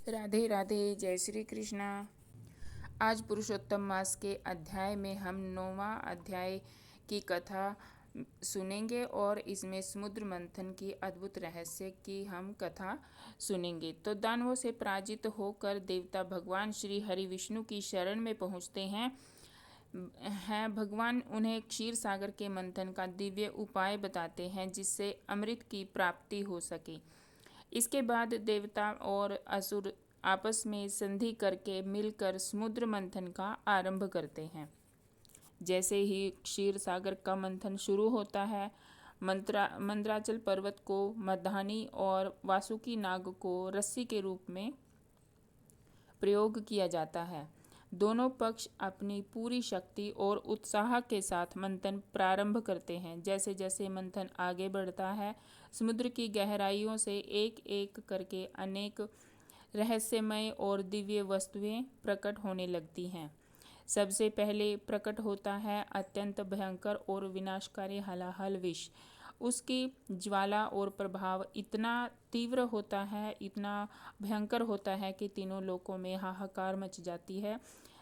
राधे राधे, जय श्री कृष्णा। आज पुरुषोत्तम मास के अध्याय में हम 9वां अध्याय की कथा सुनेंगे और इसमें समुद्र मंथन की अद्भुत रहस्य की हम कथा सुनेंगे। तो दानवों से पराजित होकर देवता भगवान श्री हरि विष्णु की शरण में पहुंचते हैं। भगवान उन्हें क्षीर सागर के मंथन का दिव्य उपाय बताते हैं जिससे अमृत की प्राप्ति हो सके। इसके बाद देवता और असुर आपस में संधि करके मिलकर समुद्र मंथन का आरंभ करते हैं। जैसे ही क्षीर सागर का मंथन शुरू होता है, मंद्राचल पर्वत को मधानी और वासुकी नाग को रस्सी के रूप में प्रयोग किया जाता है। दोनों पक्ष अपनी पूरी शक्ति और उत्साह के साथ मंथन प्रारंभ करते हैं। जैसे जैसे मंथन आगे बढ़ता है, समुद्र की गहराइयों से एक एक करके अनेक रहस्यमय और दिव्य वस्तुएं प्रकट होने लगती हैं। सबसे पहले प्रकट होता है अत्यंत भयंकर और विनाशकारी हलाहल विष। उसकी ज्वाला और प्रभाव इतना तीव्र होता है, इतना भयंकर होता है कि तीनों लोकों में हाहाकार मच जाती है।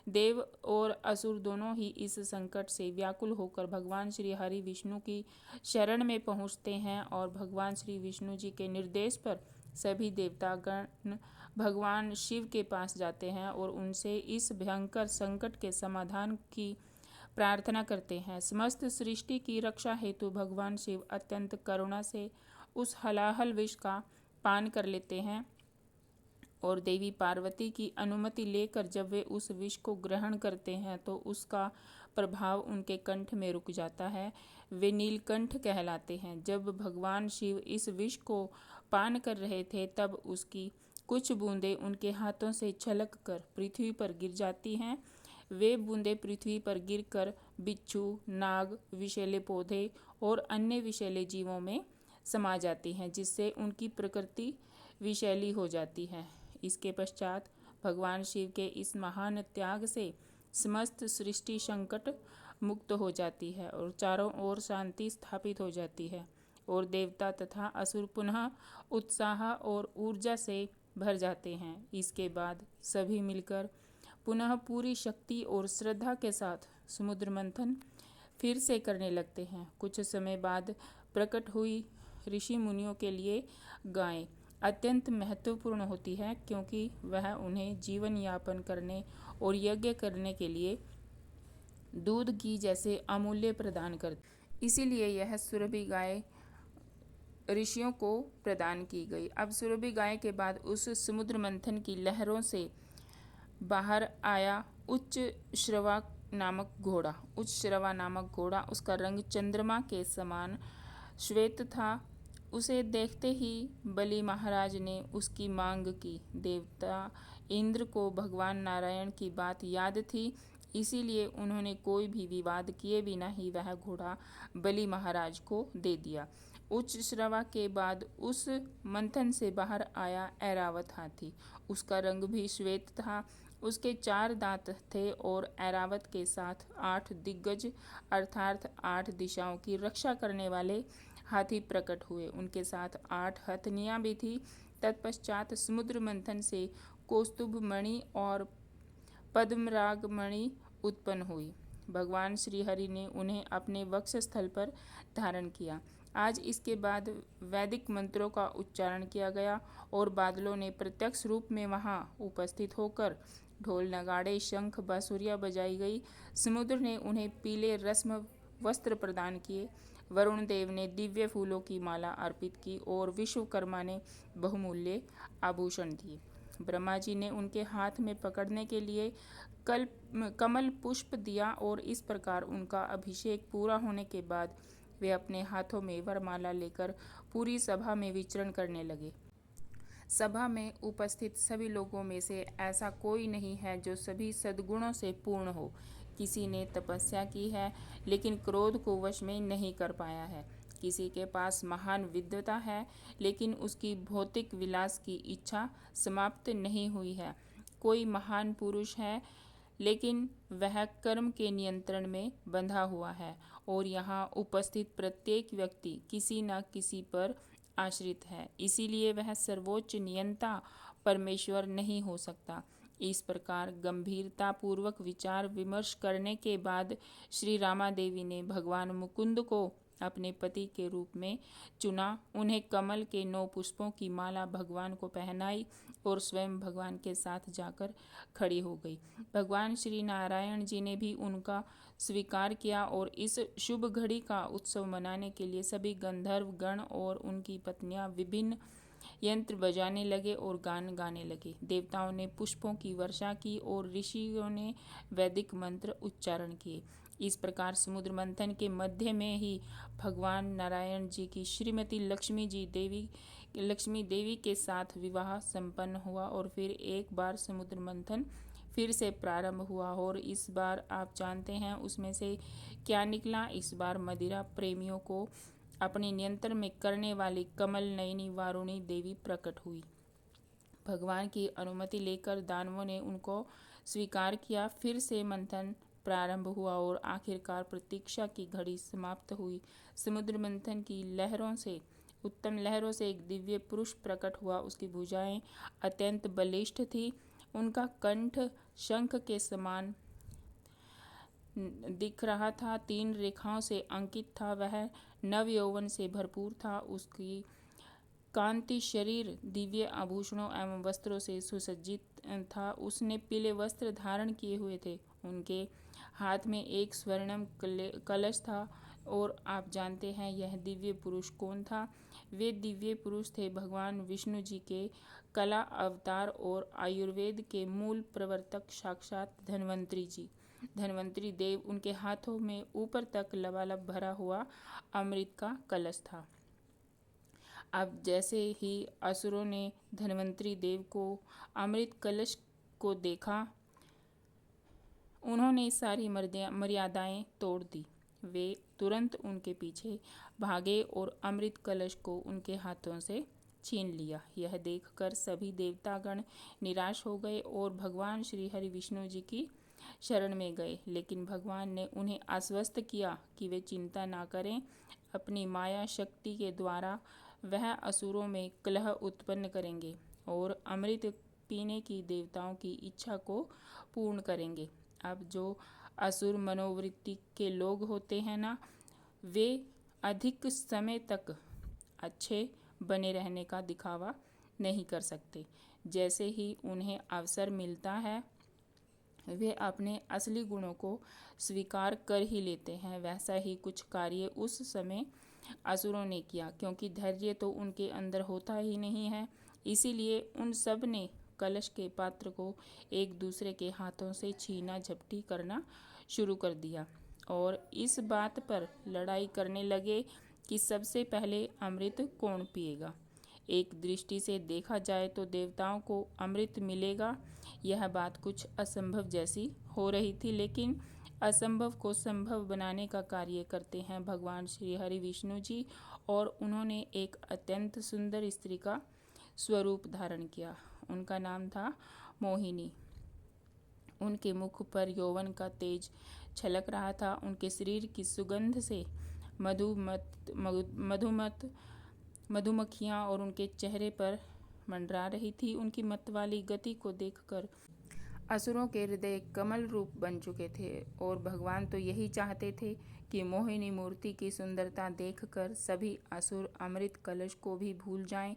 देव और असुर दोनों ही इस संकट से व्याकुल होकर भगवान श्री हरि विष्णु की शरण में पहुंचते हैं और भगवान श्री विष्णु जी के निर्देश पर सभी देवतागण भगवान शिव के पास जाते हैं और उनसे इस भयंकर संकट के समाधान की प्रार्थना करते हैं। समस्त सृष्टि की रक्षा हेतु भगवान शिव अत्यंत करुणा से उस हलाहल विष का पान कर लेते हैं और देवी पार्वती की अनुमति लेकर जब वे उस विष को ग्रहण करते हैं तो उसका प्रभाव उनके कंठ में रुक जाता है। वे नीलकंठ कहलाते हैं। जब भगवान शिव इस विष को पान कर रहे थे तब उसकी कुछ बूंदें उनके हाथों से छलक कर पृथ्वी पर गिर जाती हैं। वे बूंदें पृथ्वी पर गिरकर बिच्छू, नाग, विषैले पौधे और अन्य विषैले जीवों में समा जाती हैं जिससे उनकी प्रकृति विषैली हो जाती है। इसके पश्चात भगवान शिव के इस महान त्याग से समस्त सृष्टि संकट मुक्त हो जाती है और चारों ओर शांति स्थापित हो जाती है और देवता तथा असुर पुनः उत्साह और ऊर्जा से भर जाते हैं। इसके बाद सभी मिलकर पुनः पूरी शक्ति और श्रद्धा के साथ समुद्र मंथन फिर से करने लगते हैं। कुछ समय बाद प्रकट हुई ऋषि मुनियों के लिए गाय अत्यंत महत्वपूर्ण होती है क्योंकि वह उन्हें जीवन यापन करने और यज्ञ करने के लिए दूध घी जैसे अमूल्य प्रदान करती। इसीलिए यह सुरभि गाय ऋषियों को प्रदान की गई। अब सुरभि गाय के बाद उस समुद्र मंथन की लहरों से बाहर आया उच्च श्रवा नामक घोड़ा। उच्च श्रवा नामक घोड़ा, उसका रंग चंद्रमा के समान श्वेत था। उसे देखते ही बलि महाराज ने उसकी मांग की। देवता इंद्र को भगवान नारायण की बात याद थी, इसीलिए उन्होंने कोई भी विवाद किए बिना ही वह घोड़ा बलि महाराज को दे दिया। उच्च श्रवा के बाद उस मंथन से बाहर आया ऐरावत हाथी। उसका रंग भी श्वेत था। उसके 4 दांत थे और ऐरावत के साथ 8 दिग्गज अर्थात 8 दिशाओं की रक्षा करने वाले हाथी प्रकट हुए। उनके साथ 8 हथनियाँ भी थी। तत्पश्चात समुद्र मंथन से कौस्तुभ मणि और पद्मराग मणि उत्पन्न हुई। भगवान श्रीहरि ने उन्हें अपने वक्षस्थल पर धारण किया। आज इसके बाद वैदिक मंत्रों का उच्चारण किया गया और बादलों ने प्रत्यक्ष रूप में वहां उपस्थित होकर ढोल, नगाड़े, शंख, बांसुरियां बजाई गई। समुद्र ने उन्हें पीले रस्म वस्त्र प्रदान किए। वरुण देव ने दिव्य फूलों की माला अर्पित की और विश्वकर्मा ने बहुमूल्य आभूषण दिए। ब्रह्मा जी ने उनके हाथ में पकड़ने के लिए कमल पुष्प दिया और इस प्रकार उनका अभिषेक पूरा होने के बाद वे अपने हाथों में वरमाला लेकर पूरी सभा में विचरण करने लगे। सभा में उपस्थित सभी लोगों में से ऐसा कोई नहीं है जो सभी सद्गुणों से पूर्ण हो। किसी ने तपस्या की है लेकिन क्रोध को वश में नहीं कर पाया है। किसी के पास महान विद्वता है लेकिन उसकी भौतिक विलास की इच्छा समाप्त नहीं हुई है। कोई महान पुरुष है लेकिन वह कर्म के नियंत्रण में बंधा हुआ है और यहाँ उपस्थित प्रत्येक व्यक्ति किसी न किसी पर आश्रित है। इसीलिए वह सर्वोच्च नियंता परमेश्वर नहीं हो सकता। इस प्रकार गंभीरतापूर्वक विचार विमर्श करने के बाद श्री रामादेवी ने भगवान मुकुंद को अपने पति के रूप में चुना। उन्हें कमल के 9 पुष्पों की माला भगवान को पहनाई और स्वयं भगवान के साथ जाकर खड़ी हो गई। भगवान श्री नारायण जी ने भी उनका स्वीकार किया और इस शुभ घड़ी का उत्सव मनाने के लिए सभी गंधर्व गण और उनकी पत्नियां विभिन्न यंत्र बजाने लगे और गान गाने लगे। देवताओं ने पुष्पों की वर्षा की और ऋषियों ने वैदिक मंत्र उच्चारण किए। इस प्रकार समुद्र मंथन के मध्य में ही भगवान नारायण जी की श्रीमती लक्ष्मी देवी के साथ विवाह संपन्न हुआ और फिर एक बार समुद्र मंथन फिर से प्रारंभ हुआ। और इस बार आप जानते हैं उसमें से क्या निकला। इस बार मदिरा प्रेमियों को अपने नियंत्रण में करने वाली कमल नयनी वारुणी देवी प्रकट हुई। भगवान की अनुमति लेकर दानवों ने उनको स्वीकार किया। फिर से मंथन प्रारंभ हुआ और आखिरकार प्रतीक्षा की घड़ी समाप्त हुई। समुद्र मंथन की उत्तम लहरों से एक दिव्य पुरुष प्रकट हुआ। उसकी भुजाएं अत्यंत बलिष्ठ थी। उनका कंठ शंख के समान दिख रहा था, 3 रेखाओं से अंकित था। वह नव यौवन से भरपूर था। उसकी कांति शरीर दिव्य आभूषणों एवं वस्त्रों से सुसज्जित था। उसने पीले वस्त्र धारण किए हुए थे। उनके हाथ में एक स्वर्णम कलश था। और आप जानते हैं यह दिव्य पुरुष कौन था। वे दिव्य पुरुष थे भगवान विष्णु जी के कला अवतार और आयुर्वेद के मूल प्रवर्तक साक्षात धन्वंतरी जी। धन्वंतरी देव, उनके हाथों में ऊपर तक लबालब भरा हुआ अमृत का कलश था। अब जैसे ही असुरों ने धन्वंतरी देव को अमृत कलश को देखा, उन्होंने सारी मर्यादाएं तोड़ दी। वे तुरंत उनके पीछे भागे और अमृत कलश को उनके हाथों से छीन लिया। यह देखकर सभी देवतागण निराश हो गए और भगवान श्री हरि विष्णु जी की शरण में गए। लेकिन भगवान ने उन्हें आश्वस्त किया कि वे चिंता ना करें। अपनी माया शक्ति के द्वारा वह असुरों में कलह उत्पन्न करेंगे और अमृत पीने की देवताओं की इच्छा को पूर्ण करेंगे। अब जो असुर मनोवृत्ति के लोग होते हैं ना, वे अधिक समय तक अच्छे बने रहने का दिखावा नहीं कर सकते। जैसे ही उन्हें अवसर मिलता है वे अपने असली गुणों को स्वीकार कर ही लेते हैं। वैसा ही कुछ कार्य उस समय असुरों ने किया, क्योंकि धैर्य तो उनके अंदर होता ही नहीं है। इसीलिए उन सब ने कलश के पात्र को एक दूसरे के हाथों से छीना झपटी करना शुरू कर दिया और इस बात पर लड़ाई करने लगे कि सबसे पहले अमृत कौन पिएगा। एक दृष्टि से देखा जाए तो देवताओं को अमृत मिलेगा, यह बात कुछ असंभव जैसी हो रही थी। लेकिन असंभव को संभव बनाने का कार्य करते हैं भगवान श्री हरि विष्णु जी, और उन्होंने एक अत्यंत सुंदर स्त्री का स्वरूप धारण किया। उनका नाम था मोहिनी। उनके मुख पर यौवन का तेज छलक रहा था। उनके शरीर की सुगंध से मधुमक्खियाँ और उनके चेहरे पर मंडरा रही थी। उनकी मत वाली गति को देखकर असुरों के हृदय कमल रूप बन चुके थे और भगवान तो यही चाहते थे कि मोहिनी मूर्ति की सुंदरता देखकर सभी असुर अमृत कलश को भी भूल जाएं।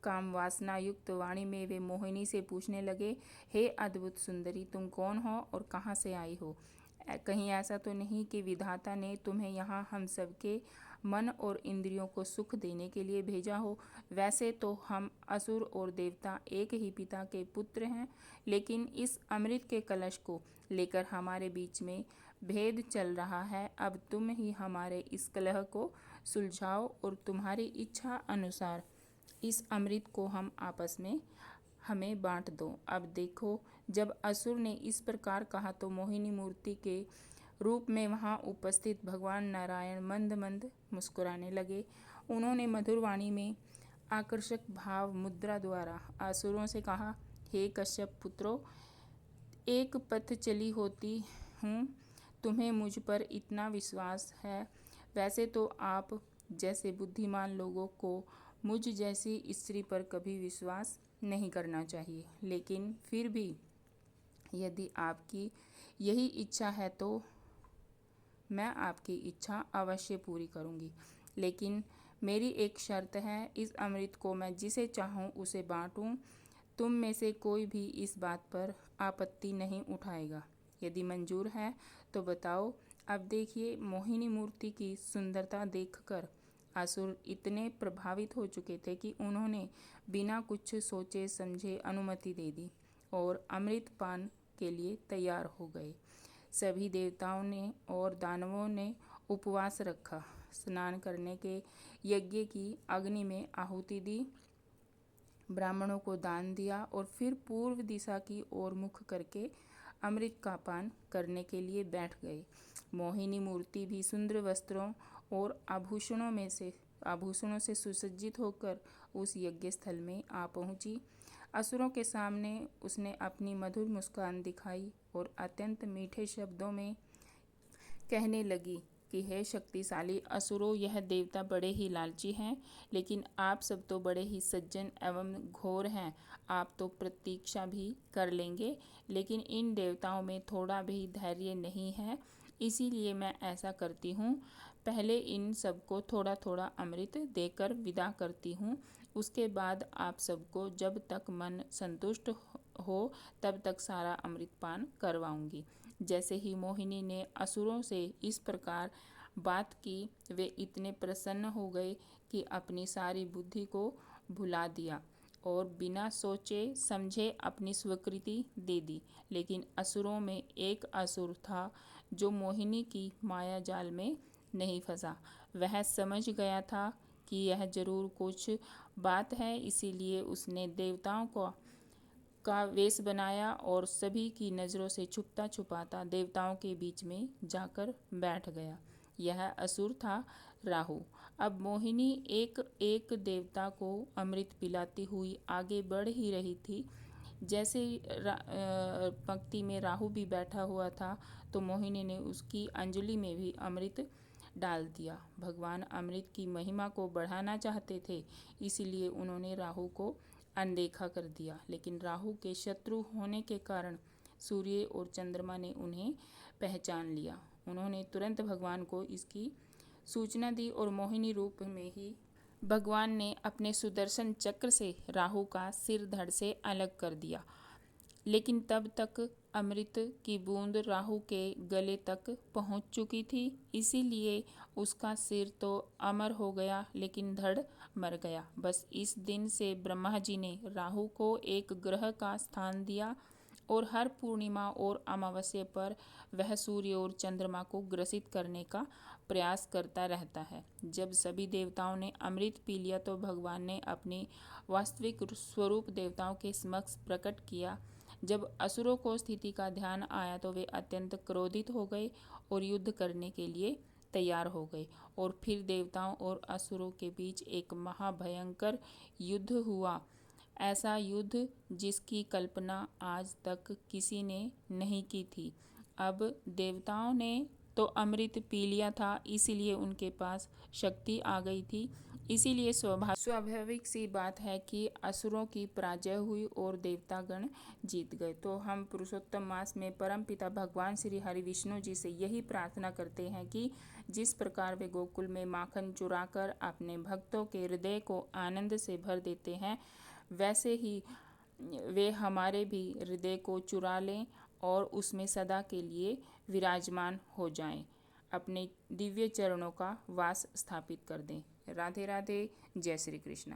काम वासना युक्त वाणी में वे मोहिनी से पूछने लगे, हे अद्भुत सुंदरी, तुम कौन हो और कहाँ से आई हो? कहीं ऐसा तो नहीं कि विधाता ने तुम्हें यहाँ हम सबके मन और इंद्रियों को सुख देने के लिए भेजा हो? वैसे तो हम असुर और देवता एक ही पिता के पुत्र हैं, लेकिन इस अमृत के कलश को लेकर हमारे बीच में भेद चल रहा है। अब तुम ही हमारे इस कलह को सुलझाओ और तुम्हारी इच्छा अनुसार इस अमृत को हम आपस में हमें बांट दो। अब देखो, जब असुर ने इस प्रकार कहा तो मोहिनी मूर्ति के रूप में वहां उपस्थित भगवान नारायण मंद मंद मुस्कुराने लगे। उन्होंने मधुर वाणी में आकर्षक भाव मुद्रा द्वारा असुरों से कहा, हे कश्यप पुत्रों, एक पथ चली होती हूँ, तुम्हें मुझ पर इतना विश्वास है। वैसे तो आप जैसे बुद्धिमान लोगों को मुझ जैसी स्त्री पर कभी विश्वास नहीं करना चाहिए। लेकिन फिर भी यदि आपकी यही इच्छा है तो मैं आपकी इच्छा अवश्य पूरी करूँगी। लेकिन मेरी एक शर्त है, इस अमृत को मैं जिसे चाहूँ उसे बाँटूँ। तुम में से कोई भी इस बात पर आपत्ति नहीं उठाएगा। यदि मंजूर है तो बताओ। अब देखिए, मोहिनी मूर्ति की सुंदरता देखकर असुर इतने प्रभावित हो चुके थे कि उन्होंने बिना कुछ सोचे समझे अनुमति दे दी और अमृत पान के लिए तैयार हो गए। सभी देवताओं ने और दानवों ने उपवास रखा, स्नान करने के यज्ञ की अग्नि में आहुति दी, ब्राह्मणों को दान दिया और फिर पूर्व दिशा की ओर मुख करके अमृत का पान करने के लिए बैठ गए। मोहिनी मूर्ति भी सुंदर वस्त्रों और आभूषणों से सुसज्जित होकर उस यज्ञ स्थल में आ पहुंची। असुरों के सामने उसने अपनी मधुर मुस्कान दिखाई और अत्यंत मीठे शब्दों में कहने लगी कि हे शक्तिशाली असुरों, यह देवता बड़े ही लालची हैं, लेकिन आप सब तो बड़े ही सज्जन एवं घोर हैं। आप तो प्रतीक्षा भी कर लेंगे, लेकिन इन देवताओं में थोड़ा भी धैर्य नहीं है। इसीलिए मैं ऐसा करती हूँ, पहले इन सबको थोड़ा थोड़ा अमृत देकर विदा करती हूँ। उसके बाद आप सबको जब तक मन संतुष्ट हो तब तक सारा अमृत पान करवाऊंगी। जैसे ही मोहिनी ने असुरों से इस प्रकार बात की, वे इतने प्रसन्न हो गए कि अपनी सारी बुद्धि को भुला दिया और बिना सोचे समझे अपनी स्वीकृति दे दी। लेकिन असुरों में एक असुर था जो मोहिनी की माया जाल में नहीं फंसा। वह समझ गया था कि यह जरूर कुछ बात है, इसीलिए उसने देवताओं का वेश बनाया और सभी की नज़रों से छुपता छुपाता देवताओं के बीच में जाकर बैठ गया। यह असुर था राहु। अब मोहिनी एक एक देवता को अमृत पिलाती हुई आगे बढ़ ही रही थी। जैसे पंक्ति में राहु भी बैठा हुआ था तो मोहिनी ने उसकी अंजलि में भी अमृत डाल दिया। भगवान अमृत की महिमा को बढ़ाना चाहते थे, इसीलिए उन्होंने राहु को अनदेखा कर दिया। लेकिन राहु के शत्रु होने के कारण सूर्य और चंद्रमा ने उन्हें पहचान लिया। उन्होंने तुरंत भगवान को इसकी सूचना दी और मोहिनी रूप में ही भगवान ने अपने सुदर्शन चक्र से राहु का सिर धड़ से अलग कर दिया। लेकिन तब तक अमृत की बूंद राहु के गले तक पहुंच चुकी थी, इसीलिए उसका सिर तो अमर हो गया लेकिन धड़ मर गया। बस इस दिन से ब्रह्मा जी ने राहु को एक ग्रह का स्थान दिया और हर पूर्णिमा और अमावस्या पर वह सूर्य और चंद्रमा को ग्रसित करने का प्रयास करता रहता है। जब सभी देवताओं ने अमृत पी लिया तो भगवान ने अपनी वास्तविक स्वरूप देवताओं के समक्ष प्रकट किया। जब असुरों को स्थिति का ध्यान आया तो वे अत्यंत क्रोधित हो गए और युद्ध करने के लिए तैयार हो गए और फिर देवताओं और असुरों के बीच एक महाभयंकर युद्ध हुआ। ऐसा युद्ध जिसकी कल्पना आज तक किसी ने नहीं की थी। अब देवताओं ने तो अमृत पी लिया था, इसीलिए उनके पास शक्ति आ गई थी। इसीलिए स्वाभाविक सी बात है कि असुरों की पराजय हुई और देवतागण जीत गए। तो हम पुरुषोत्तम मास में परमपिता भगवान श्री हरि विष्णु जी से यही प्रार्थना करते हैं कि जिस प्रकार वे गोकुल में माखन चुराकर अपने भक्तों के हृदय को आनंद से भर देते हैं, वैसे ही वे हमारे भी हृदय को चुरा लें और उसमें सदा के लिए विराजमान हो जाएं, अपने दिव्य चरणों का वास स्थापित कर दें। राधे राधे, जय श्री कृष्ण।